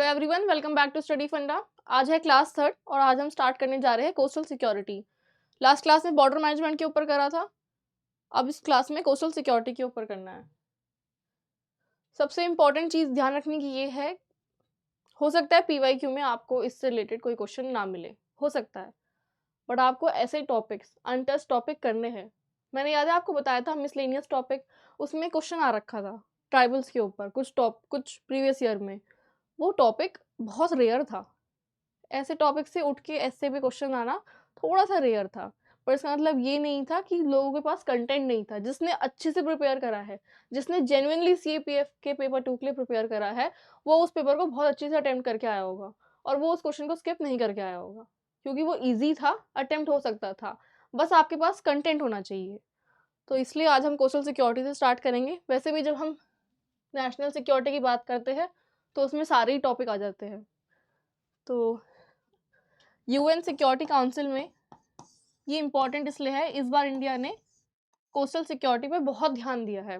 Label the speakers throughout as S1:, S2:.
S1: Hello everyone, welcome back to Study Funda. आज है class third और आज हम स्टार्ट करने जा रहे हैं कोस्टल सिक्योरिटी। लास्ट क्लास में बॉर्डर मैनेजमेंट के ऊपर करा था, अब इस क्लास में कोस्टल सिक्योरिटी के ऊपर करना है। सबसे इम्पॉर्टेंट चीज़ ध्यान रखने की ये है, हो सकता है पीवाईक्यू में आपको इससे रिलेटेड कोई क्वेश्चन ना मिले, हो सकता है, बट आपको ऐसे टॉपिक्स अनटच टॉपिक करने हैं। मैंने याद है आपको बताया था मिसलेनियस टॉपिक, उसमें क्वेश्चन आ रखा था ट्राइबल्स के ऊपर कुछ प्रीवियस ईयर में। वो टॉपिक बहुत रेयर था, ऐसे टॉपिक से उठ के ऐसे भी क्वेश्चन आना थोड़ा सा रेयर था, पर इसका मतलब ये नहीं था कि लोगों के पास कंटेंट नहीं था। जिसने अच्छे से प्रिपेयर करा है, जिसने जेन्युइनली सीएपीएफ के पेपर 2 के लिए प्रिपेयर करा है, वो उस पेपर को बहुत अच्छे से अटेम्प्ट करके आया होगा और वो उस क्वेश्चन को स्किप नहीं करके आया होगा, क्योंकि वो ईजी था, अटेम्प्ट हो सकता था, बस आपके पास कंटेंट होना चाहिए। तो इसलिए आज हम कोस्टल सिक्योरिटी से स्टार्ट करेंगे। वैसे भी जब हम नेशनल सिक्योरिटी की बात करते हैं तो उसमें सारे ही टॉपिक आ जाते हैं। तो यूएन सिक्योरिटी काउंसिल में ये इम्पॉर्टेंट इसलिए है, इस बार इंडिया ने कोस्टल सिक्योरिटी पे बहुत ध्यान दिया है।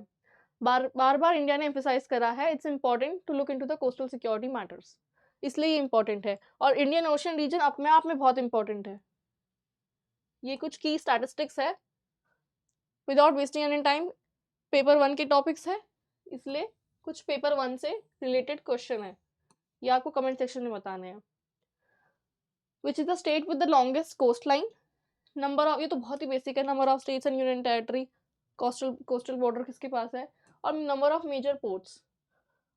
S1: बार बार इंडिया ने एम्फेसाइज करा है it's important to look into the coastal security matters, इसलिए ये इम्पॉर्टेंट है। और इंडियन ओशन रीजन अपने आप में बहुत इम्पॉर्टेंट है। ये कुछ की स्टैटिस्टिक्स है, without wasting any time. Paper 1 के टॉपिक्स है, इसलिए कुछ पेपर 1 से रिलेटेड क्वेश्चन है, ये आपको कमेंट सेक्शन में बताने हैं। Which is the state with the longest coast line? Number of, ये तो बहुत ही बेसिक है, number of states and union territory, coastal border किसके पास है, और नंबर ऑफ मेजर पोर्ट्स।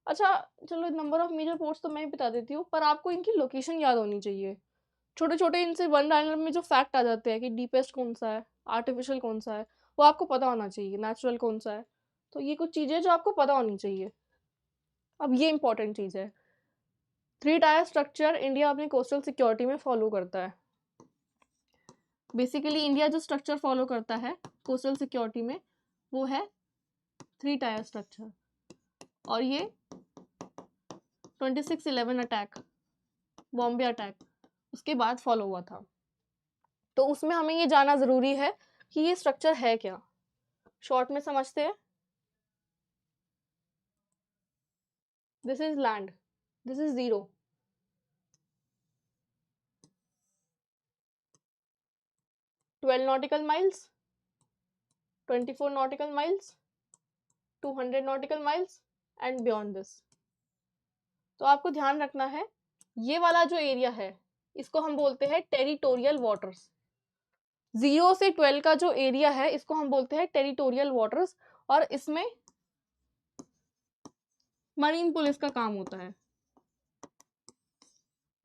S1: अच्छा चलो, नंबर ऑफ मेजर पोर्ट्स तो मैं ही बता देती हूँ, पर आपको इनकी लोकेशन याद होनी चाहिए। छोटे छोटे इनसे वन लाइनर में जो फैक्ट आ जाते हैं कि डीपेस्ट कौन सा है, आर्टिफिशियल कौन सा है, वो आपको पता होना चाहिए, नेचुरल कौन सा है। तो ये कुछ चीज़ें जो आपको पता होनी चाहिए। अब ये इंपॉर्टेंट चीज़ है, 3 टायर स्ट्रक्चर इंडिया अपनी कोस्टल सिक्योरिटी में फॉलो करता है। बेसिकली इंडिया जो स्ट्रक्चर फॉलो करता है कोस्टल सिक्योरिटी में, वो है 3 टायर स्ट्रक्चर। और ये 26/11 अटैक, बॉम्बे अटैक, उसके बाद फॉलो हुआ था। तो उसमें हमें ये जानना ज़रूरी है कि ये स्ट्रक्चर है क्या। शॉर्ट में समझते हैं। This is land, this is 0, 12 nautical miles, 24 nautical miles, 200 nautical miles and beyond this. तो आपको ध्यान रखना है, ये वाला जो एरिया है इसको हम बोलते हैं टेरिटोरियल वाटर्स। 0 से 12 का जो एरिया है इसको हम बोलते हैं टेरिटोरियल वाटर्स, और इसमें मरीन पुलिस का काम होता है।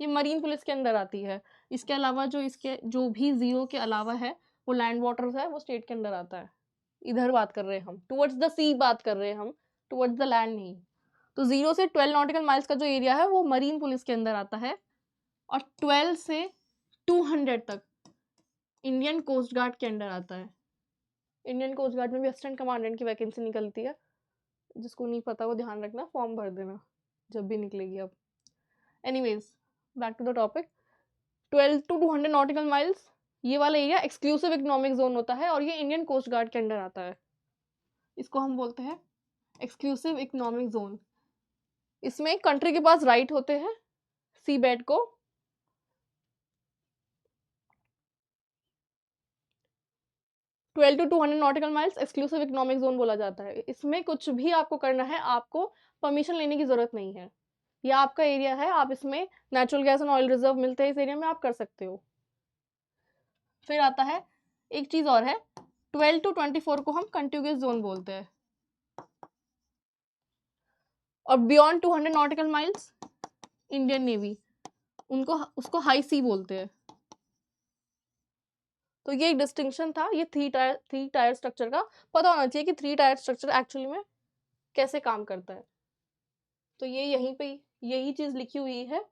S1: ये मरीन पुलिस के अंदर आती है। इसके अलावा इसके जो भी 0 के अलावा है वो लैंड वाटर्स है, वो स्टेट के अंदर आता है। इधर बात कर रहे हैं हम, टुवर्ड्स द सी बात कर रहे हैं हम, टुवर्ड्स द लैंड नहीं। तो 0 से 12 नॉटिकल माइल्स का जो एरिया है वो मरीन पुलिस के अंदर आता है, और 12 से 200 तक इंडियन कोस्ट गार्ड के अंडर आता है। इंडियन कोस्ट गार्ड में भी असिस्टेंट कमांडेंट की वैकेंसी निकलती है, जिसको नहीं पता वो ध्यान रखना, फॉर्म भर देना जब भी निकलेगी। अब anyways, back to the topic. 12 to 200 nautical miles, ये वाला एरिया एक्सक्लूसिव इकोनॉमिक जोन होता है और ये इंडियन कोस्ट गार्ड के अंडर आता है। इसको हम बोलते हैं एक्सक्लूसिव इकोनॉमिक जोन। इसमें कंट्री के पास राइट होते हैं सी बेड को 12 to 200 nautical miles exclusive economic zone बोला जाता है। इसमें कुछ भी आपको करना है, आपको परमिशन लेने की जरूरत नहीं है, यह आपका एरिया है, आप इसमें natural gas and oil reserve मिलते हैं, इस एरिया में आप कर सकते हो। फिर आता है एक चीज और है, 12 to 24 को हम कंटिन्यूअस जोन बोलते हैं, और beyond 200 nautical miles Indian navy, उसको हाई सी बोलते हैं। तो ये एक डिस्टिंक्शन था, ये 3 टायर स्ट्रक्चर का पता होना चाहिए कि 3 टायर स्ट्रक्चर एक्चुअली में कैसे काम करता है। तो ये यहीं पे यही चीज लिखी हुई है,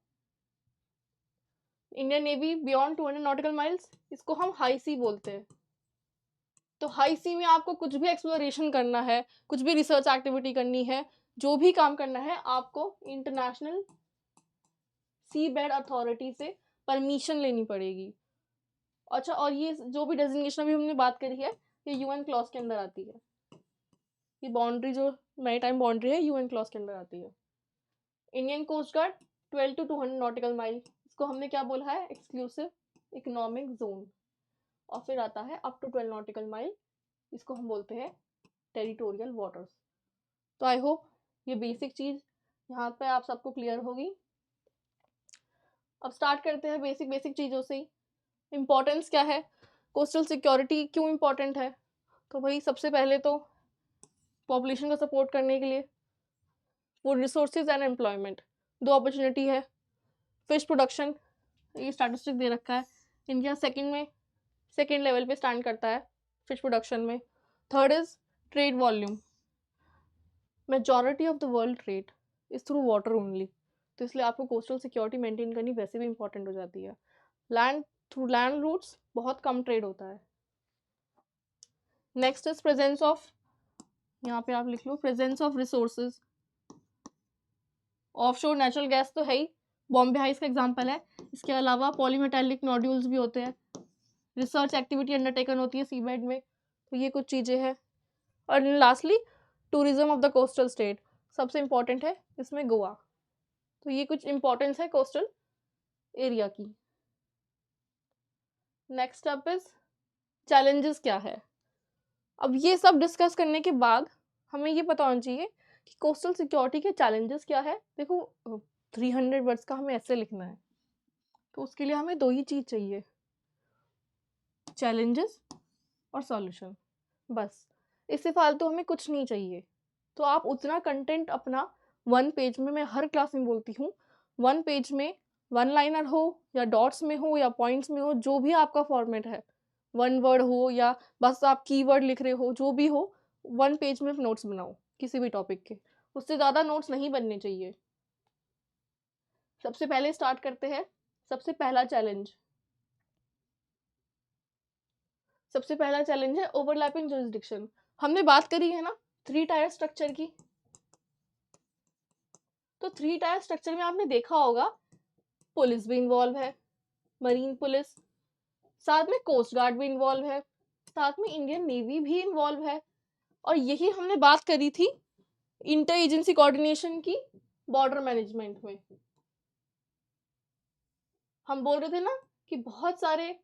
S1: Indian navy beyond 200 nautical miles, इसको हम हाई सी बोलते हैं। तो हाई सी में आपको कुछ भी एक्सप्लोरेशन करना है, कुछ भी रिसर्च एक्टिविटी करनी है, जो भी काम करना है, आपको इंटरनेशनल सी बेड अथॉरिटी से परमिशन लेनी पड़ेगी। अच्छा, और ये जो भी डेजिग्नेशन अभी हमने बात करी है, ये यूएन क्लॉज के अंदर आती है। ये बाउंड्री जो मैरीटाइम बाउंड्री है, यूएन क्लॉज के अंदर आती है। Indian coast guard 12 to 200 nautical mile, इसको हमने क्या बोला है, एक्सक्लूसिव इकोनॉमिक जोन। और फिर आता है अप टू 12 नॉटिकल माइल, इसको हम बोलते हैं टेरिटोरियल वाटर्स। तो आई होप ये बेसिक चीज़ यहाँ पे आप सबको क्लियर होगी। अब स्टार्ट करते हैं बेसिक बेसिक चीज़ों से ही। इम्पोर्टेंस क्या है, कोस्टल सिक्योरिटी क्यों इम्पोर्टेंट है, तो भाई सबसे पहले तो पॉपुलेशन को सपोर्ट करने के लिए, फूड रिसोर्सेज एंड एम्प्लॉयमेंट, दो अपॉर्चुनिटी है। फिश प्रोडक्शन, ये स्टैटिस्टिक दे रखा है, इंडिया सेकेंड लेवल पे स्टैंड करता है फिश प्रोडक्शन में। Third is trade volume, majority of the world trade is through water only, तो इसलिए आपको कोस्टल सिक्योरिटी मेंटेन करनी वैसे भी इंपॉर्टेंट हो जाती है। थ्रू लैंड रूट्स बहुत कम ट्रेड होता है। नेक्स्ट इज प्रेजेंस ऑफ, यहाँ पे आप लिख लो, presence of resources. Offshore natural gas तो है ही, बॉम्बे हाइस का एग्जांपल है। इसके अलावा पॉलीमेटालिक नोड्यूल्स भी होते हैं, रिसर्च एक्टिविटी अंडरटेकन होती है सीबेड में, तो ये कुछ चीज़ें हैं। और lastly tourism of the coastal state, सबसे इम्पोर्टेंट है इसमें गोवा। तो ये कुछ इम्पोर्टेंस है कोस्टल एरिया की। नेक्स्ट अप इज चैलेंजेस क्या है। अब ये सब डिस्कस करने के बाद हमें ये पता होना चाहिए कि कोस्टल सिक्योरिटी के चैलेंजेस क्या है। देखो 300 वर्ड्स का हमें ऐसे लिखना है, तो उसके लिए हमें दो ही चीज़ चाहिए, चैलेंजेस और सॉल्यूशन, बस। इससे फालतू हमें कुछ नहीं चाहिए। तो आप उतना कंटेंट अपना 1 पेज में, मैं हर क्लास में बोलती हूँ, 1 पेज में 1 लाइनर हो या डॉट्स में हो या पॉइंट्स में हो, जो भी आपका फॉर्मेट है, 1 वर्ड हो या बस आप कीवर्ड लिख रहे हो, जो भी हो, 1 पेज में नोट्स बनाओ किसी भी टॉपिक के, उससे ज़्यादा नोट्स नहीं बनने चाहिए। सबसे पहले स्टार्ट करते हैं, सबसे पहला चैलेंज है ओवरलैपिंग जुरिसडिक्शन। हमने बात करी है ना 3 टायर स्ट्रक्चर की, तो 3 टायर स्ट्रक्चर में आपने देखा होगा पुलिस भी इन्वॉल्व है, मरीन पुलिस, साथ में कोस्ट गार्ड भी इन्वॉल्व है, साथ में इंडियन नेवी भी इन्वॉल्व है। और यही हमने बात करी थी इंटर एजेंसी कोऑर्डिनेशन की बॉर्डर मैनेजमेंट में। हम बोल रहे थे ना कि बहुत सारे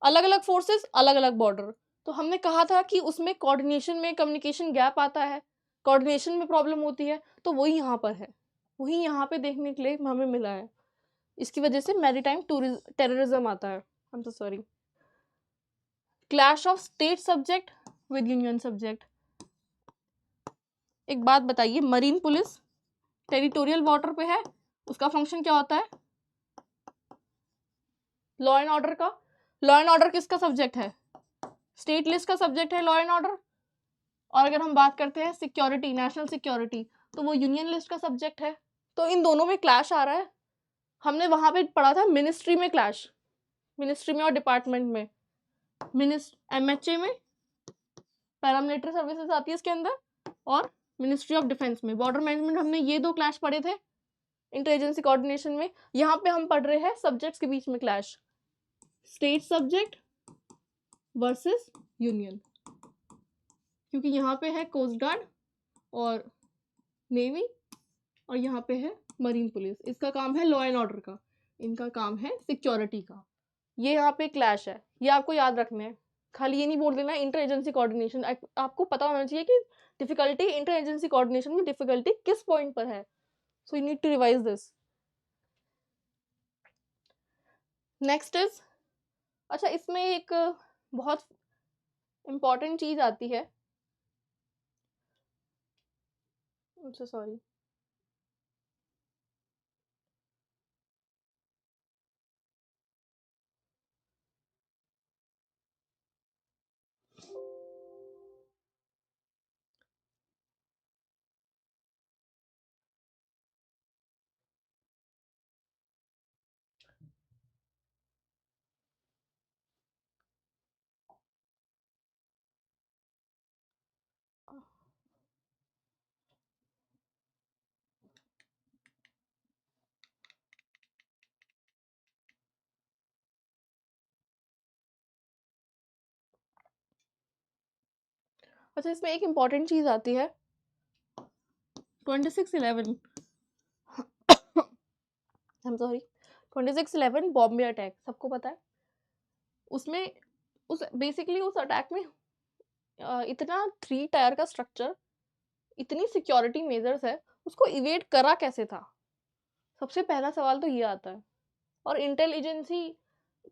S1: अलग अलग फोर्सेस, अलग अलग बॉर्डर, तो हमने कहा था कि उसमें कोऑर्डिनेशन में कम्युनिकेशन गैप आता है, कोऑर्डिनेशन में प्रॉब्लम होती है, तो वही यहाँ पर है, वही यहाँ पे देखने के लिए हमें मिला है। इसकी वजह से मैरीटाइम टेररिज्म आता है। I am so sorry. Clash of state subject with union subject. एक बात बताइए, मरीन पुलिस टेरिटोरियल वाटर पे है, उसका फंक्शन क्या होता है, लॉ एंड ऑर्डर का। लॉ एंड ऑर्डर किसका सब्जेक्ट है, स्टेट लिस्ट का सब्जेक्ट है लॉ एंड ऑर्डर। और अगर हम बात करते हैं सिक्योरिटी, नेशनल सिक्योरिटी, तो वो यूनियन लिस्ट का सब्जेक्ट है। तो इन दोनों में क्लैश आ रहा है। हमने वहां पे पढ़ा था मिनिस्ट्री में क्लैश, मिनिस्ट्री में और डिपार्टमेंट में, MHA में पैरामिलिट्री सर्विसेज आती है इसके अंदर, और मिनिस्ट्री ऑफ डिफेंस में बॉर्डर मैनेजमेंट, हमने ये 2 क्लैश पढ़े थे इंटर एजेंसी कोऑर्डिनेशन में। यहाँ पे हम पढ़ रहे हैं सब्जेक्ट्स के बीच में clash, state subject versus union, क्योंकि यहाँ पे है कोस्ट गार्ड और नेवी, और यहाँ पे है मरीन पुलिस, इसका काम है लॉ एंड ऑर्डर का, इनका काम है सिक्योरिटी का। ये यहाँ पे क्लैश है, ये आपको याद रखना है। खाली ये नहीं बोल देना इंटर एजेंसी कोऑर्डिनेशन, आपको पता होना चाहिए कि डिफिकल्टी इंटर एजेंसी कोऑर्डिनेशन में डिफिकल्टी किस पॉइंट पर है। So you need to revise this. Next is, अच्छा इसमें एक बहुत इंपॉर्टेंट चीज आती है, सॉरी, अच्छा इसमें एक इम्पॉर्टेंट चीज आती है 2611, I am sorry, 26/11 Bombay attack सबको पता है। उसमें उस बेसिकली उस अटैक में इतना 3 टायर का स्ट्रक्चर, इतनी सिक्योरिटी मेजर्स है, उसको इवेट करा कैसे था? सबसे पहला सवाल तो ये आता है। और इंटेलिजेंसी,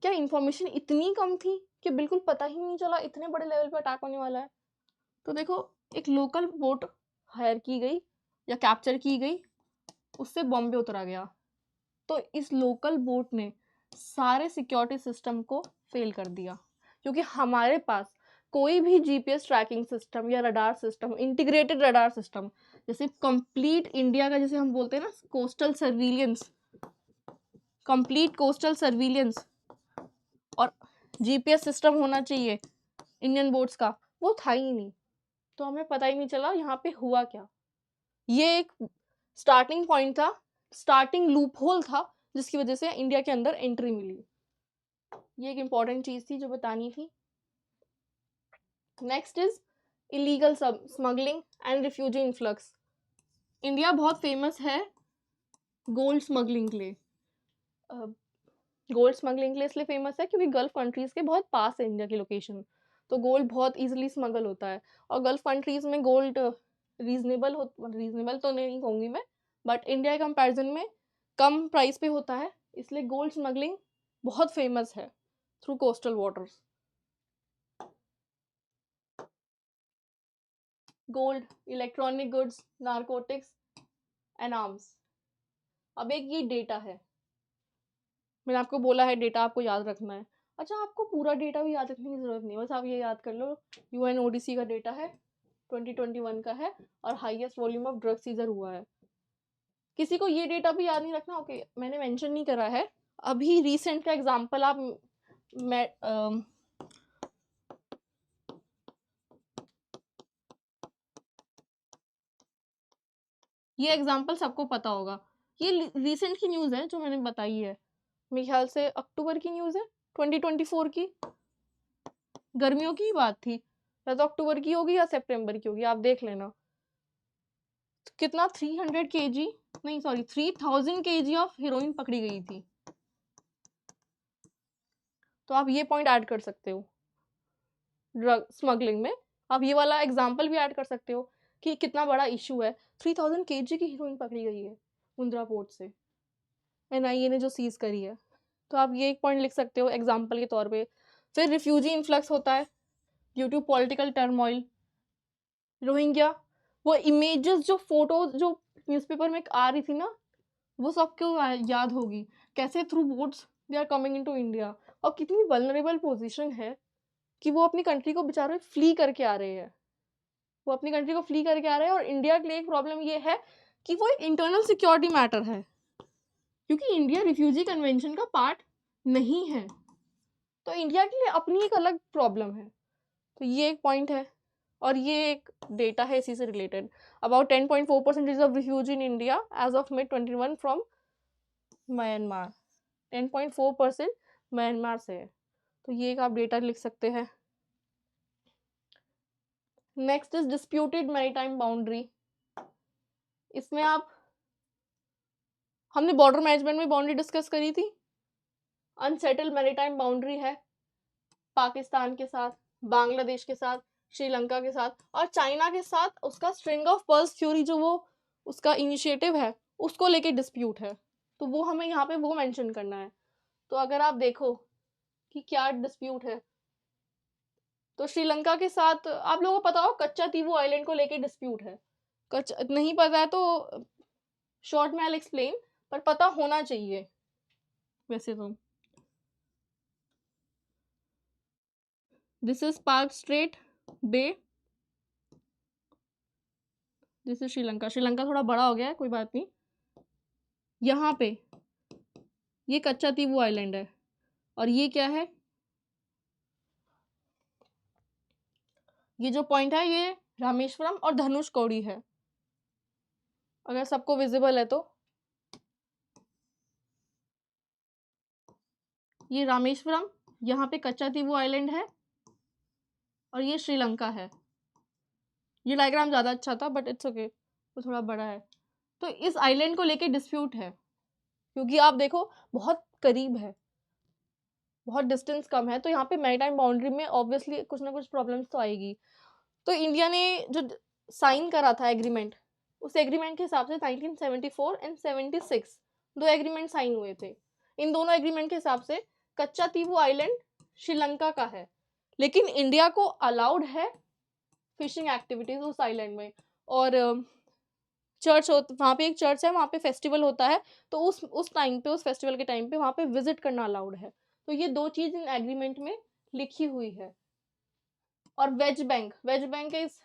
S1: क्या इंफॉर्मेशन इतनी कम थी कि बिल्कुल पता ही नहीं चला इतने बड़े लेवल पे अटैक होने वाला है? तो देखो, एक लोकल बोट हायर की गई या कैप्चर की गई, उससे बॉम्बे उतरा गया। तो इस लोकल बोट ने सारे सिक्योरिटी सिस्टम को फेल कर दिया, क्योंकि हमारे पास कोई भी जीपीएस ट्रैकिंग सिस्टम या radar system, integrated radar system, जैसे कंप्लीट इंडिया का, जैसे हम बोलते हैं ना coastal surveillance, complete coastal surveillance और जीपीएस सिस्टम होना चाहिए इंडियन बोट्स का, वो था ही नहीं। तो हमें पता ही नहीं चला यहाँ पे हुआ क्या। ये एक स्टार्टिंग पॉइंट था, स्टार्टिंग लूप होल था, जिसकी वजह से इंडिया के अंदर एंट्री मिली। ये एक इंपॉर्टेंट चीज थी जो बतानी थी। Next is illegal smuggling and refugee influx. India बहुत फेमस है गोल्ड स्मगलिंग के लिए। गोल्ड स्मगलिंग के लिए इसलिए फेमस है क्योंकि गल्फ कंट्रीज के बहुत पास है इंडिया की लोकेशन, तो गोल्ड बहुत इजीली स्मगल होता है। और गल्फ कंट्रीज में गोल्ड रीजनेबल तो नहीं कहूँगी मैं, बट इंडिया के कंपैरिजन में कम प्राइस पे होता है, इसलिए गोल्ड स्मगलिंग बहुत फेमस है through coastal waters. Gold, electronic goods, narcotics and arms. अब एक ये डेटा है, मैंने आपको बोला है डेटा आपको याद रखना है। अच्छा, आपको पूरा डेटा भी याद रखने की जरूरत नहीं है, बस आप ये याद कर लो यूएनओडीसी का डेटा है, 2021 का है, और highest volume of drug seizure हुआ है। किसी को ये डेटा भी याद नहीं रखना, ओके मैंने मेंशन नहीं करा है। अभी रिसेंट का एग्जांपल आप ये एग्जांपल सबको पता होगा, ये रिसेंट की न्यूज़ है जो मैंने बताई है, मेरे ख्याल से अक्टूबर की न्यूज़ है 2024 की, गर्मियों की बात थी, या तो अक्टूबर की होगी या सितंबर की होगी, आप देख लेना। तो कितना 300 kg, नहीं सॉरी 3000 kg ऑफ हीरोइन पकड़ी गई थी। तो आप ये पॉइंट ऐड कर सकते हो ड्रग स्मगलिंग में, आप ये वाला एग्जाम्पल भी ऐड कर सकते हो कि कितना बड़ा इशू है। 3000 kg की हीरोइन पकड़ी गई है मुंद्रा पोर्ट से, एनआईए ने जो सीज करी है। तो आप ये एक पॉइंट लिख सकते हो एग्जाम्पल के तौर पे। फिर रिफ्यूजी इन्फ्लक्स होता है due to political turmoil. Rohingya, वो इमेजेस जो फोटोज जो न्यूज़पेपर में आ रही थी ना, वो सबको याद होगी, कैसे through boats they are coming into India, और कितनी वल्नरेबल पोजीशन है कि वो अपनी कंट्री को बेचारे फ्ली करके आ रहे हैं, वो अपनी कंट्री को फ्ली करके आ रहे हैं। और इंडिया के लिए एक प्रॉब्लम ये है कि वो एक इंटरनल सिक्योरिटी मैटर है, क्योंकि इंडिया रिफ्यूजी कन्वेंशन का पार्ट नहीं है, तो इंडिया के लिए अपनी एक अलग प्रॉब्लम है। तो ये एक पॉइंट है, और ये एक डेटा है इसी से related. About 10.4% of refugee in India as of May 21 from Myanmar, 10.4% Myanmar से है। तो ये एक आप डेटा लिख सकते हैं। Next is disputed maritime boundary. इसमें आप, हमने बॉर्डर मैनेजमेंट में बाउंड्री डिस्कस करी थी, अनसेटल्ड मैरीटाइम बाउंड्री है पाकिस्तान के साथ, बांग्लादेश के साथ, श्रीलंका के साथ और चाइना के साथ। उसका स्ट्रिंग ऑफ पर्ल्स थ्योरी जो वो उसका इनिशिएटिव है, उसको लेके डिस्प्यूट है, तो वो हमें यहाँ पे वो मेंशन करना है। तो अगर आप देखो कि क्या डिस्प्यूट है, तो श्रीलंका के साथ आप लोगों को पता हो कच्चा तीवू आइलैंड को लेके डिस्प्यूट है। कच्चा नहीं पता है तो शॉर्ट में आई एक्सप्लेन, पर पता होना चाहिए वैसे तो। This is Palk Strait bay, this is Sri Lanka. Sri Lanka थोड़ा बड़ा हो गया है, कोई बात नहीं। यहाँ पे ये कच्चा तीवू आइलैंड है, और ये क्या है, ये जो पॉइंट है ये रामेश्वरम और धनुष कौड़ी है, अगर सबको विजिबल है तो। ये रामेश्वरम, यहाँ पे कच्चा तीवू आइलैंड है, और ये श्रीलंका है। ये डायग्राम ज़्यादा अच्छा था बट इट्स ओके, वो थोड़ा बड़ा है। तो इस आइलैंड को लेके डिस्प्यूट है, क्योंकि आप देखो बहुत करीब है, बहुत डिस्टेंस कम है, तो यहाँ पे मैरीटाइम बाउंड्री में ऑब्वियसली कुछ ना कुछ प्रॉब्लम्स तो आएगी। तो इंडिया ने जो साइन करा था एग्रीमेंट, उस एग्रीमेंट के हिसाब से 1974 एंड 76 दो एग्रीमेंट साइन हुए थे। इन दोनों एग्रीमेंट के हिसाब से कच्चा तीवू आइलैंड श्रीलंका का है, लेकिन इंडिया को अलाउड है फिशिंग एक्टिविटीज उस आइलैंड में। और चर्च हो, वहाँ पे एक चर्च है, वहाँ पे फेस्टिवल होता है, तो उस टाइम पे, उस फेस्टिवल के टाइम पे वहाँ पे विजिट करना अलाउड है। तो ये दो चीज इन एग्रीमेंट में लिखी हुई है। और वेज बैंक इस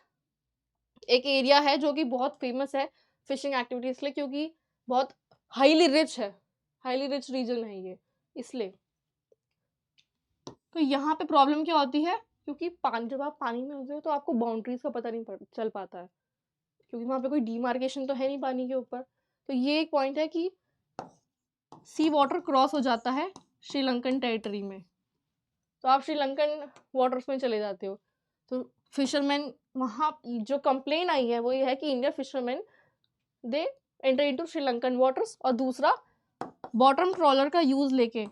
S1: एक एरिया है जो कि बहुत फेमस है फिशिंग एक्टिविटीज के लिए, क्योंकि बहुत हाईली रिच है, हाईली रिच रीजन है ये, इसलिए। तो यहाँ पे प्रॉब्लम क्या होती है, क्योंकि जब आप पानी में होते हो तो आपको बाउंड्रीज का पता नहीं चल पाता है, क्योंकि वहाँ पे कोई डिमार्केशन तो है नहीं पानी के ऊपर। तो ये एक पॉइंट है कि सी वाटर क्रॉस हो जाता है श्रीलंकन टेरिटरी में, तो आप श्रीलंकन वाटर्स में चले जाते हो। तो फिशरमैन, वहाँ जो कंप्लेन आई है वो ये है कि Indian fisherman they enter into Sri Lankan waters, और दूसरा बॉटम ट्रॉलर का यूज लेके,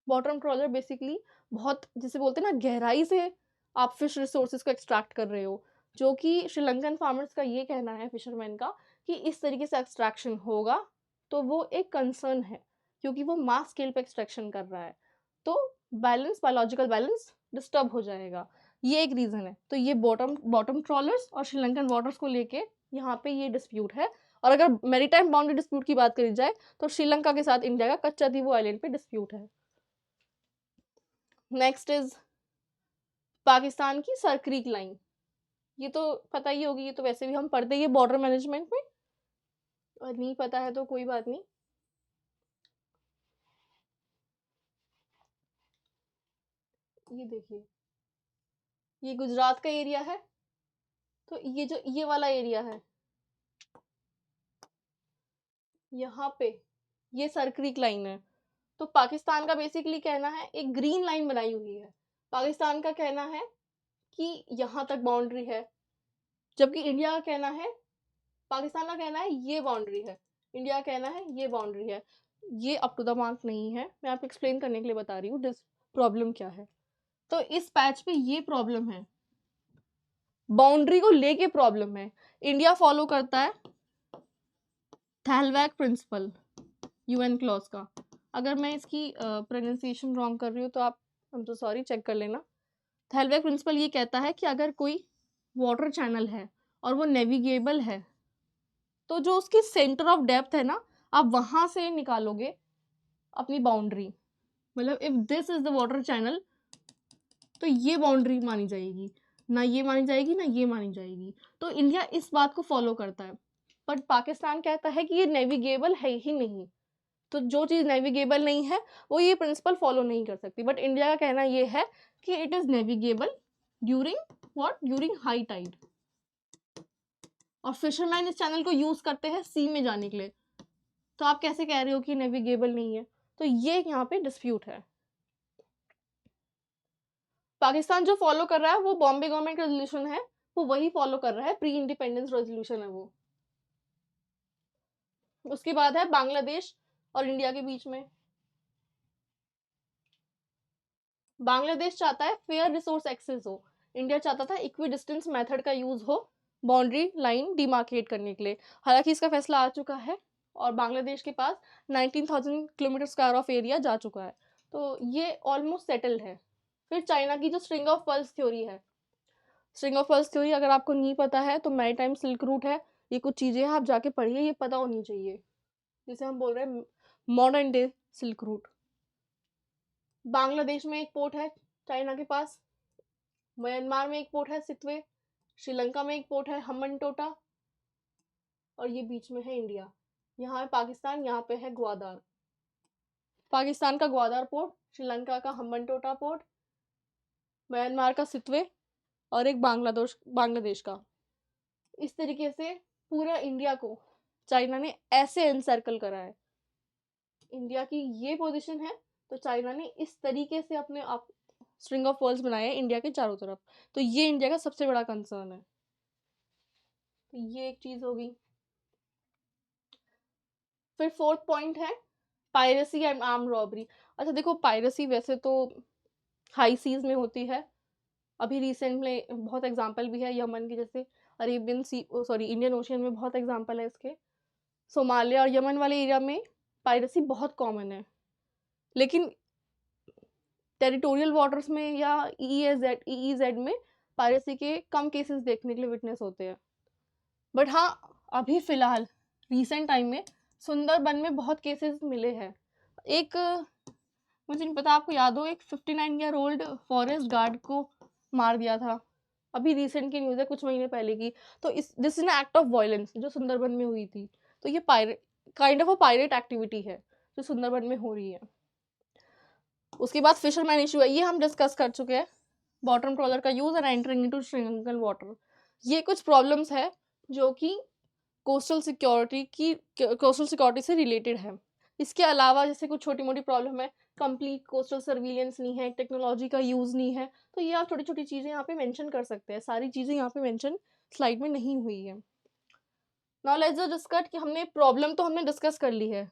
S1: बॉटम ट्रॉलर बेसिकली बहुत, जिसे बोलते हैं ना, गहराई से आप फिश रिसोर्सेज को एक्सट्रैक्ट कर रहे हो, जो कि श्रीलंकन फार्मर्स का ये कहना है, फिशरमैन का, कि इस तरीके से एक्सट्रैक्शन होगा तो वो एक कंसर्न है, क्योंकि वो मास स्केल पे एक्सट्रैक्शन कर रहा है, तो बैलेंस, बायोलॉजिकल बैलेंस डिस्टर्ब हो जाएगा। ये एक रीजन है। तो ये बॉटम ट्रॉलर्स और श्रीलंकन वाटर्स को लेके यहाँ पे ये डिस्प्यूट है। और अगर मैरीटाइम बाउंड्री डिस्प्यूट की बात करी जाए तो श्रीलंका के साथ इंडिया का कच्चा दीवू आइलैंड पे डिस्प्यूट है। नेक्स्ट इज पाकिस्तान की सरक्रीक लाइन। ये तो पता ही होगी, ये तो वैसे भी हम पढ़ते ही है बॉर्डर मैनेजमेंट में, और नहीं पता है तो कोई बात नहीं। ये देखिए, ये गुजरात का एरिया है, तो ये जो ये वाला एरिया है, यहाँ पे ये सरक्रीक लाइन है। तो पाकिस्तान का बेसिकली कहना है, एक ग्रीन लाइन बनाई हुई है, पाकिस्तान का कहना है कि यहाँ तक बाउंड्री है, जबकि इंडिया का कहना है, पाकिस्तान का कहना है ये बाउंड्री है, इंडिया का कहना है ये बाउंड्री है। ये अप टू द मार्क नहीं है, मैं आपको एक्सप्लेन करने के लिए बता रही हूँ प्रॉब्लम क्या है। तो इस पैच पे ये प्रॉब्लम है, बाउंड्री को लेके प्रॉब्लम है। इंडिया फॉलो करता है थैलवैक प्रिंसिपल, यूएन क्लॉज का। अगर मैं इसकी प्रोनाउंसिएशन रॉन्ग कर रही हूँ तो आप, हम तो सॉरी, चेक कर लेना। थैलवैक प्रिंसिपल ये कहता है कि अगर कोई वाटर चैनल है और वो नेविगेबल है, तो जो उसकी सेंटर ऑफ डेप्थ है ना, आप वहां से निकालोगे अपनी बाउंड्री। मतलब if this is the water channel, तो ये बाउंड्री मानी जाएगी, ना ये मानी जाएगी, ना ये मानी जाएगी। तो इंडिया इस बात को फॉलो करता है, बट पाकिस्तान कहता है कि ये नेविगेबल है ही नहीं। तो जो चीज नेविगेबल नहीं है वो ये प्रिंसिपल फॉलो नहीं कर सकती, बट इंडिया का कहना ये है कि it is navigable during what, during high tide. और फिशरमैन इस चैनल को यूज करते हैं सी में जाने के लिए, तो आप कैसे कह रहे हो कि नेविगेबल नहीं है? तो ये यहाँ पे डिस्प्यूट है। पाकिस्तान जो फॉलो कर रहा है वो बॉम्बे गवर्नमेंट रेजोल्यूशन है, वो वही फॉलो कर रहा है, प्री इंडिपेंडेंस रेजोल्यूशन है वो। उसके बाद है बांग्लादेश और इंडिया के बीच में। बांग्लादेश चाहता है फेयर रिसोर्स एक्सेस हो, इंडिया चाहता था इक्वी डिस्टेंस मेथड का यूज हो बाउंड्री लाइन डिमार्केट करने के लिए। हालांकि इसका फैसला आ चुका है और बांग्लादेश के पास 19,000 किलोमीटर स्क्वायर ऑफ एरिया जा चुका है, तो ये ऑलमोस्ट सेटल्ड है। फिर चाइना की जो स्ट्रिंग ऑफ पर्ल्स थ्योरी है, स्ट्रिंग ऑफ पर्ल्स थ्योरी अगर आपको नहीं पता है तो मैरीटाइम सिल्क रूट है, ये कुछ चीजें हैं आप जाके पढ़िए, ये पता होनी चाहिए, जिसे हम बोल रहे हैं modern day silk route. Bangladesh में एक पोर्ट है चाइना के पास, म्यांमार में एक पोर्ट है सितवे, श्रीलंका में एक पोर्ट है हम्बनटोटा, और ये बीच में है इंडिया। यहाँ है पाकिस्तान, यहाँ पे है ग्वादार। पाकिस्तान का ग्वादार पोर्ट, श्रीलंका का हम्बनटोटा पोर्ट, म्यांमार का सितवे, और एक बांग्लादेश का। इस तरीके से पूरा इंडिया को चाइना ने ऐसे एनसर्कल करा है। इंडिया की ये पोजीशन है, तो चाइना ने इस तरीके से अपने आप स्ट्रिंग ऑफ पर्ल्स बनाए हैं इंडिया के चारों तरफ। तो ये इंडिया का सबसे बड़ा कंसर्न है। तो ये एक चीज होगी। फिर फोर्थ पॉइंट है पायरेसी एंड आर्म रॉबरी। अच्छा देखो, पायरेसी वैसे तो हाई सीज में होती है, अभी रिसेंट में बहुत एग्जांपल भी है यमन की, जैसे अरेबियन सी सॉरी इंडियन ओशियन में बहुत एग्जांपल है इसके। सोमालिया और यमन वाले एरिया में पायरेसी बहुत कॉमन है, लेकिन टेरिटोरियल वाटर्स में या ईईजेड में पायरेसी के कम केसेस देखने के लिए विटनेस होते हैं। बट हाँ, अभी फिलहाल रिसेंट टाइम में सुंदरबन में बहुत केसेस मिले हैं। एक मुझे नहीं पता आपको याद हो, एक 59 ईयर ओल्ड फॉरेस्ट गार्ड को मार दिया था, अभी रिसेंट की न्यूज़ है, कुछ महीने पहले की। तो इस this is an act of violence जो सुंदरबन में हुई थी। तो ये pirate kind of a pirate activity है जो सुंदरबन में हो रही है। उसके बाद फिशरमैन इशू है, ये हम डिस्कस कर चुके हैं। बॉटम ट्रॉलर का use and entering into Sri Lankan water, ये कुछ प्रॉब्लम्स है जो कि कोस्टल सिक्योरिटी से रिलेटेड है। इसके अलावा जैसे कुछ छोटी मोटी प्रॉब्लम है, कंप्लीट कोस्टल सर्विलेंस नहीं है, टेक्नोलॉजी का यूज़ नहीं है, तो ये आप छोटी छोटी चीज़ें यहाँ पे मेंशन कर सकते हैं। सारी चीज़ें यहाँ पे मेंशन स्लाइड में नहीं हुई है। नाउ लेट्स डिस्कस कि हमने प्रॉब्लम तो हमने डिस्कस कर ली है,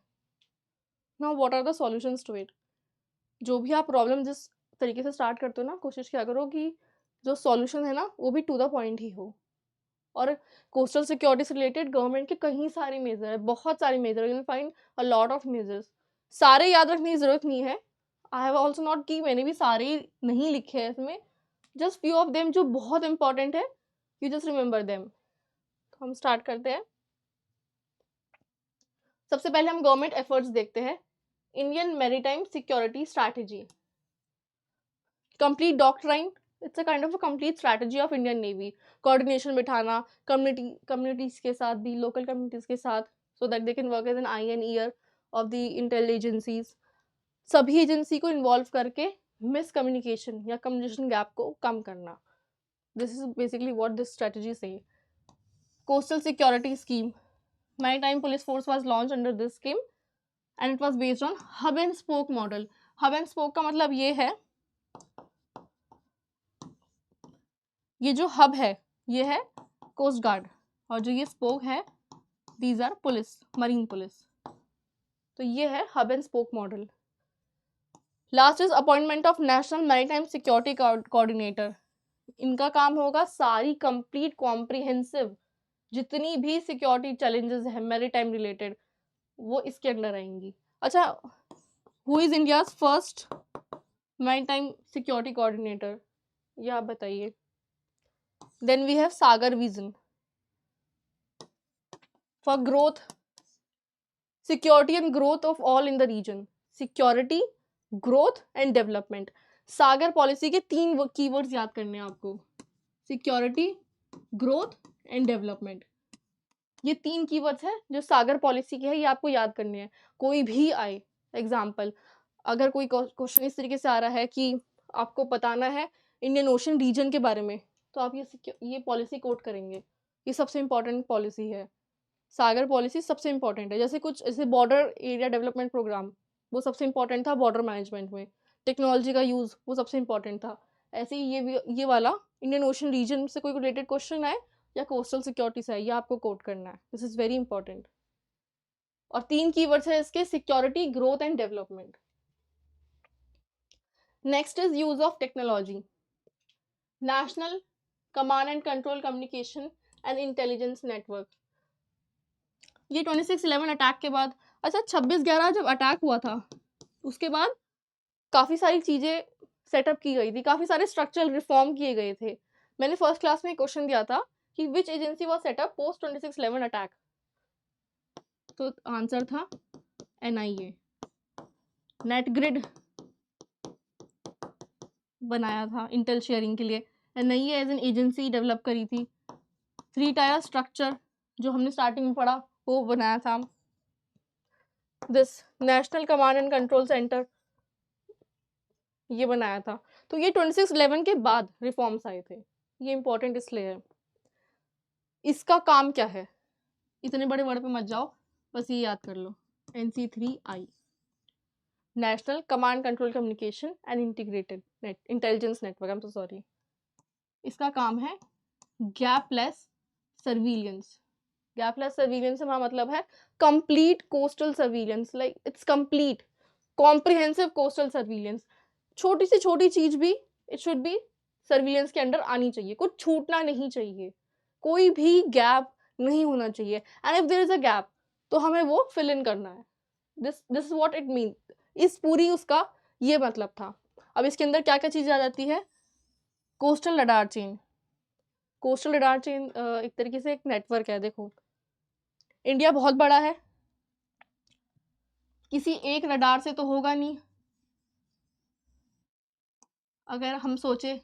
S1: now what are the solutions to it. जो भी आप प्रॉब्लम जिस तरीके से स्टार्ट करते हो ना, कोशिश किया करो कि जो सॉल्यूशन है ना वो भी टू द पॉइंट ही हो। और कोस्टल सिक्योरिटी से रिलेटेड गवर्नमेंट के कई सारे मेजर है, बहुत सारे measure, you will find a lot of measures. सारे याद रखने की जरूरत नहीं है, आई हैव ऑल्सो नॉट की मैंने भी सारे नहीं लिखे हैं इसमें, जस्ट फ्यू ऑफ देम जो बहुत इंपॉर्टेंट है, यू जस्ट रिमेंबर देम। तो हम स्टार्ट करते हैं। सबसे पहले हम गवर्नमेंट एफर्ट्स देखते हैं। Indian maritime security strategy, complete doctrine, it's a kind of a complete strategy of Indian navy. Coordination बिठाना कम्युनिटीज के साथ भी, लोकल कम्युनिटीज के साथ, so that they can work as an eye and ear of the intel agencies. सभी agency को involve करके miscommunication या कम्युनिकेशन गैप को कम करना। This is basically what this strategy says. Coastal security scheme, maritime police force was launch under this scheme and it was based on hub and spoke model. Hub and spoke का मतलब ये है, ये जो hub है ये है coast guard, और जो ये स्पोक है these are police, marine police. तो ये है hub and spoke model. Last is appointment of national maritime security coordinator. इनका काम होगा सारी कंप्लीट कॉम्प्रिहेंसिव जितनी भी सिक्योरिटी चैलेंजेस है मैरीटाइम रिलेटेड, वो इसके अंडर आएंगी। अच्छा, who is India's first maritime security coordinator, ये आप बताइए। Then we have SAGAR vision for growth, security and growth of all in the region, security, growth and development. Sagar policy के 3 keywords याद करने हैं आपको, सिक्योरिटी, ग्रोथ एंड डेवलपमेंट। ये 3 keywords हैं जो सागर पॉलिसी के है, ये आपको याद करने हैं। कोई भी आए एग्जाम्पल, अगर कोई क्वेश्चन इस तरीके से आ रहा है कि आपको बताना है इंडियन ओशन रीजन के बारे में, तो आप ये पॉलिसी कोट करेंगे। ये सबसे इंपॉर्टेंट पॉलिसी है, सागर पॉलिसी सबसे इंपॉर्टेंट है। जैसे कुछ ऐसे बॉर्डर एरिया डेवलपमेंट प्रोग्राम, वो सबसे इंपॉर्टेंट था बॉर्डर मैनेजमेंट में। टेक्नोलॉजी का यूज़ वो सबसे इंपॉर्टेंट था। ऐसे ही ये वाला इंडियन ओशन रीजन से कोई रिलेटेड क्वेश्चन आए या कोस्टल सिक्योरिटी से आए, ये आपको कोट करना है, दिस इज वेरी इंपॉर्टेंट। और 3 कीवर्ड्स है इसके, security, growth and development. Next is use of technology, national command and control communication and intelligence network. ये 26/11 अटैक के बाद, अच्छा 26/11 जब अटैक हुआ था उसके बाद काफ़ी सारी चीज़ें सेटअप की गई थी, काफ़ी सारे स्ट्रक्चरल रिफॉर्म किए गए थे। मैंने फर्स्ट क्लास में क्वेश्चन दिया था कि which agency was setup post 26/11 attack, तो आंसर था एनआईए। नेट ग्रिड बनाया था इंटेल शेयरिंग के लिए, NIA as an agency develop करी थी। 3 टायर स्ट्रक्चर जो हमने स्टार्टिंग में पढ़ा वो बनाया था। This national command and control centre ये बनाया था। तो ये 26/11 के बाद रिफॉर्म्स आए थे, ये इंपॉर्टेंट इसलिए है। इसका काम क्या है, इतने बड़े वर्ड पे मत जाओ, बस ये याद कर लो, NC3I, national command control communication and integrated intelligence network, I am so sorry. इसका काम है गैपलेस सर्विलियंस, गैपलेस सर्विलेंस से हमारा मतलब है complete coastal surveillance, like it's complete comprehensive coastal surveillance. छोटी से छोटी चीज भी इट शुड बी सर्विलेंस के अंडर आनी चाहिए, कुछ छूटना नहीं चाहिए, कोई भी गैप नहीं होना चाहिए। And if there is a gap तो हमें वो फिल इन करना है। This is what it mean. इस पूरी उसका ये मतलब था। अब इसके अंदर क्या क्या चीजें आ जाती है? Coastal radar chain. Coastal radar chain एक तरीके से एक नेटवर्क है। देखो इंडिया बहुत बड़ा है, किसी एक रडार से तो होगा नहीं। अगर हम सोचे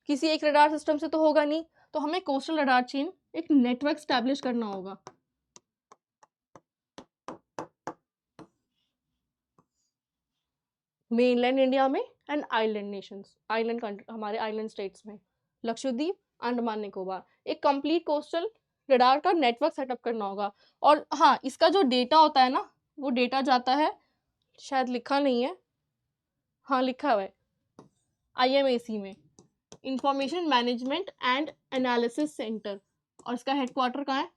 S1: किसी एक रडार सिस्टम से तो होगा नहीं, तो हमें कोस्टल रडार चेन एक नेटवर्क स्टैब्लिश करना होगा। मेनलैंड इंडिया में and island Nations, island country, हमारे आइलैंड स्टेट्स में, लक्षद्वीप, अंडमान निकोबार, एक कंप्लीट कोस्टल रडार का नेटवर्क सेटअप करना होगा। और हाँ, इसका जो डेटा होता है ना, वो डेटा जाता है, शायद लिखा नहीं है, हाँ लिखा हुआ है, IMAC में, information management and analysis centre, और इसका हेडक्वार्टर कहाँ है?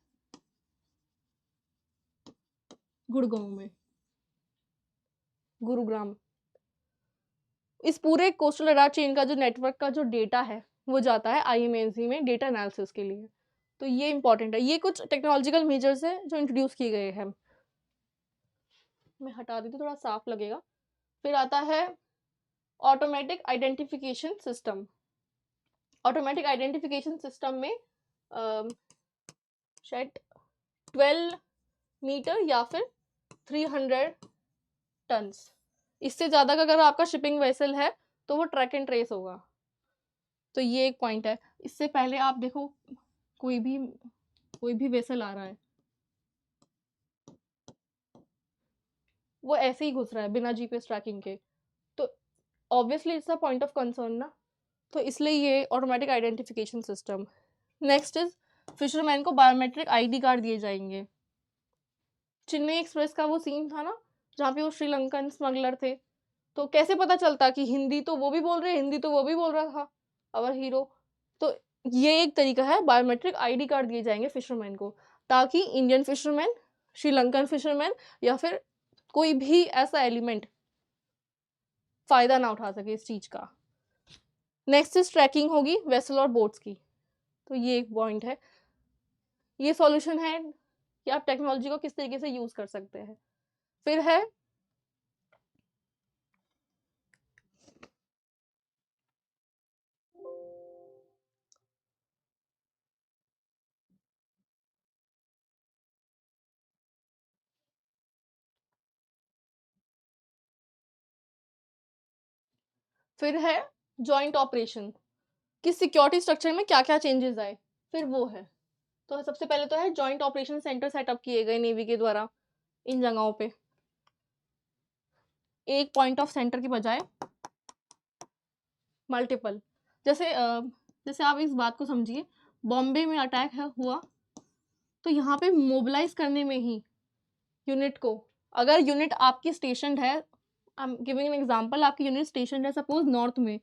S1: गुड़गांव में, गुरुग्राम। इस पूरे कोस्टल रडार चेन का जो नेटवर्क का जो डेटा है वो जाता है IMAC में डेटा एनालिसिस के लिए। तो ये इंपॉर्टेंट है। ये कुछ टेक्नोलॉजिकल मेजर्स है जो इंट्रोड्यूस किए गए हैं। मैं हटा देती हूँ, थोड़ा साफ लगेगा। फिर आता है automatic identification system. Automatic identification system में शायद 12 मीटर या फिर 300 टन्स, इससे ज़्यादा का अगर आपका शिपिंग वेसल है तो वो ट्रैक एंड ट्रेस होगा। तो ये एक पॉइंट है। इससे पहले आप देखो कोई भी वेसल आ रहा है, वो ऐसे ही घुस रहा है बिना GPS ट्रैकिंग के, तो obviously it's a point of concern ना। तो इसलिए ये automatic identification system. Next is fisherman को बायोमेट्रिक ID कार्ड दिए जाएंगे। चेन्नई एक्सप्रेस का वो सीन था ना, जहाँ पे वो श्रीलंकन स्मगलर थे, तो कैसे पता चलता कि हिंदी तो वो भी बोल रहे, हिंदी तो वो भी बोल रहा था अवर हीरो। तो ये एक तरीका है, बायोमेट्रिक ID कार्ड दिए जाएंगे फिशरमैन को, ताकि इंडियन फिशरमैन, श्रीलंकन फिशरमैन या फिर कोई भी ऐसा एलिमेंट फायदा ना उठा सके इस चीज का। नेक्स्ट इज ट्रैकिंग होगी वेसल और बोट्स की। तो ये एक पॉइंट है, ये सॉल्यूशन है कि आप टेक्नोलॉजी को किस तरीके से यूज कर सकते हैं। फिर है जॉइंट ऑपरेशन, कि सिक्योरिटी स्ट्रक्चर में क्या क्या चेंजेस आए, फिर वो है। तो सबसे पहले तो है जॉइंट ऑपरेशन सेंटर सेटअप किए गए नेवी के द्वारा इन जगहों पे, एक पॉइंट ऑफ सेंटर की बजाय मल्टीपल। जैसे जैसे आप इस बात को समझिए, बॉम्बे में अटैक हुआ, तो यहाँ पे मोबिलाइज करने में ही यूनिट को, अगर यूनिट आपकी स्टेशन है, I am giving an example, आपकी यूनिट स्टेशन है सपोज नॉर्थ में,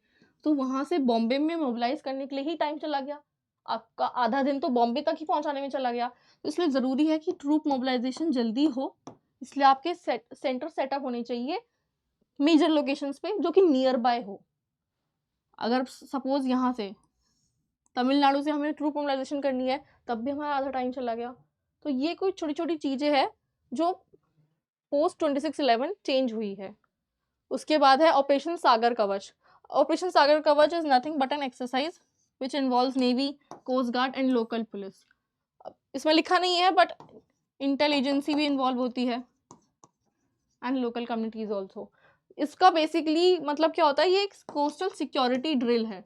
S1: तो वहां से बॉम्बे में मोबिलाइज करने के लिए ही टाइम चला गया, आपका आधा दिन तो बॉम्बे तक ही पहुंचाने में चला गया। तो इसलिए ज़रूरी है कि ट्रूप मोबिलाइजेशन जल्दी हो, इसलिए आपके सेंटर सेटअप होने चाहिए मेजर लोकेशंस पे जो कि नियर बाय हो। अगर सपोज यहाँ से तमिलनाडु से हमें ट्रूप मोबिलाइजेशन करनी है, तब भी हमारा आधा टाइम चला गया। तो ये कोई छोटी छोटी चीज़ें हैं जो पोस्ट 26/11 चेंज हुई है। उसके बाद है ऑपरेशन सागर कवच। Operation Sagar Kavach is nothing but an exercise which involves navy, coast guard and local police. इसमें लिखा नहीं है बट इंटेल एजेंसी भी इन्वॉल्व होती है एंड लोकल कम्युनिटीज ऑल्सो। इसका बेसिकली मतलब क्या होता है, ये एक कोस्टल सिक्योरिटी ड्रिल है।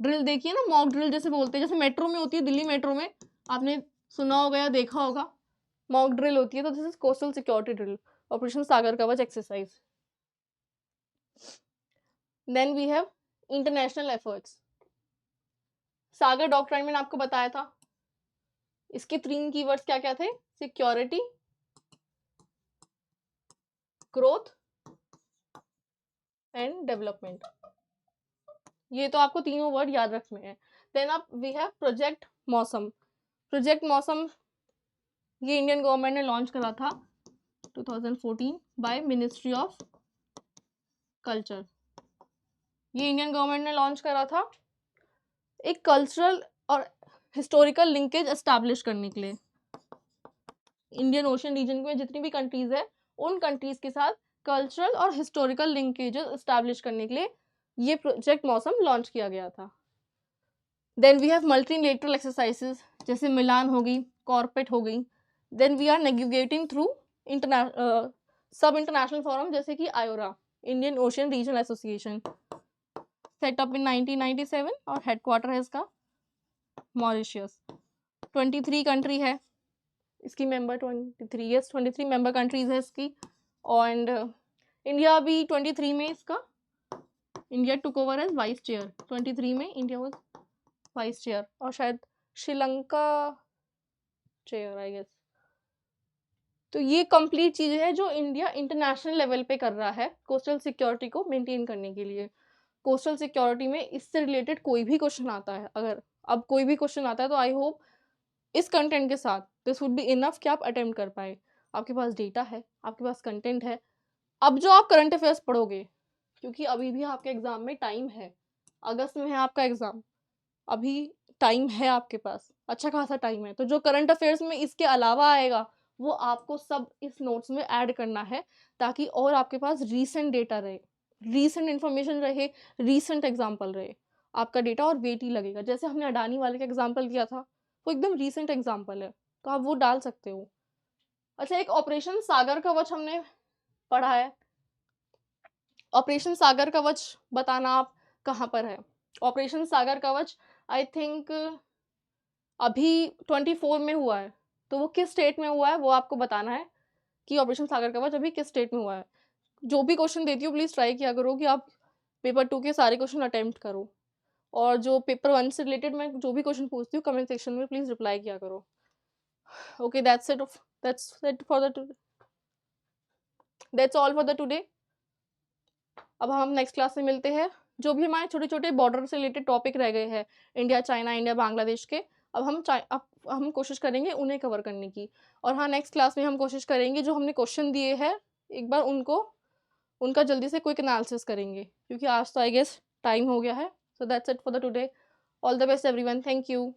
S1: ड्रिल देखिए ना, मॉक ड्रिल जैसे बोलते हैं, जैसे मेट्रो में होती है, दिल्ली मेट्रो में आपने सुना होगा या देखा होगा, मॉक ड्रिल होती है, तो this is coastal security drill, operation Sagar Kavach exercise. Then we have international efforts. Sagar doctrine मैंने आपको बताया था, इसके 3 कीवर्ड्स क्या क्या थे? Security, growth and development. ये तो आपको तीनों वर्ड याद रखने हैं। देन अब वी हैव प्रोजेक्ट मौसम। प्रोजेक्ट मौसम ये इंडियन गवर्नमेंट ने लॉन्च करा था 2014 बाय मिनिस्ट्री ऑफ कल्चर। ये इंडियन गवर्नमेंट ने लॉन्च करा था एक कल्चरल और हिस्टोरिकल लिंकेज एस्टैब्लिश करने के लिए। इंडियन ओशन रीजन में जितनी भी कंट्रीज है उन कंट्रीज के साथ कल्चरल और हिस्टोरिकल लिंकेजेस एस्टैब्लिश करने के लिए ये प्रोजेक्ट मौसम लॉन्च किया गया था। Then we have multilateral exercises जैसे मिलान हो गई, कॉर्पेट हो गई। Then we are negotiating through सब इंटरनेशनल फोरम जैसे कि IORA, Indian ocean regional association, setup in 1997 और हेडक्वार्टर है इसका मॉरिशियस। 23 कंट्री है इसकी मेंबर, 23 मेंबर कंट्रीज है इसकी। एंड इंडिया भी 23 में इसका India took over as vice chair. 23 में इंडिया वाज वाइस चेयर और शायद श्रीलंका चेयर आई गेस। तो ये कंप्लीट चीज़ें हैं जो इंडिया इंटरनेशनल लेवल पे कर रहा है कोस्टल सिक्योरिटी को मेंटेन करने के लिए। कोस्टल सिक्योरिटी में इससे रिलेटेड कोई भी क्वेश्चन आता है, अगर अब कोई भी क्वेश्चन आता है तो आई होप इस कंटेंट के साथ दिस वुड बी इनफ कि आप अटेम्प्ट कर पाए। आपके पास डेटा है, आपके पास कंटेंट है। अब जो आप करंट अफेयर्स पढ़ोगे, क्योंकि अभी भी आपके एग्जाम में टाइम है, अगस्त में है आपका एग्जाम, अभी टाइम है आपके पास, अच्छा खासा टाइम है। तो जो करंट अफेयर्स में इसके अलावा आएगा वो आपको सब इस नोट्स में ऐड करना है ताकि और आपके पास रीसेंट डेटा रहे, रीसेंट इन्फॉर्मेशन रहे, रीसेंट एग्जाम्पल रहे। आपका डेटा और वेट ही लगेगा। जैसे हमने अडानी वाले का एग्जाम्पल दिया था वो एकदम रीसेंट एग्जाम्पल है तो आप वो डाल सकते हो। अच्छा, एक ऑपरेशन सागर कवच हमने पढ़ा है। ऑपरेशन सागर कवच बताना आप कहाँ पर है। ऑपरेशन सागर कवच आई थिंक अभी 24 में हुआ है, तो वो किस स्टेट में हुआ है वो आपको बताना है कि ऑपरेशन सागर कवच अभी किस स्टेट में हुआ है। जो भी क्वेश्चन देती हूँ प्लीज़ ट्राई किया करो कि आप पेपर 2 के सारे क्वेश्चन अटेम्प्ट करो, और जो पेपर 1 से रिलेटेड मैं जो भी क्वेश्चन पूछती हूँ कमेंट सेक्शन में प्लीज़ रिप्लाई किया करो। Okay, that's all for the today. अब हम नेक्स्ट क्लास में मिलते हैं। जो भी हमारे छोटे छोटे बॉर्डर से रिलेटेड टॉपिक रह गए हैं इंडिया चाइना, इंडिया बांग्लादेश के, अब हम कोशिश करेंगे उन्हें कवर करने की। और हाँ, नेक्स्ट क्लास में हम कोशिश करेंगे जो हमने क्वेश्चन दिए हैं एक बार उनका जल्दी से क्विक एनालिसिस करेंगे, क्योंकि आज तो आई गेस टाइम हो गया है। So that's it for the today. All the best everyone, thank you.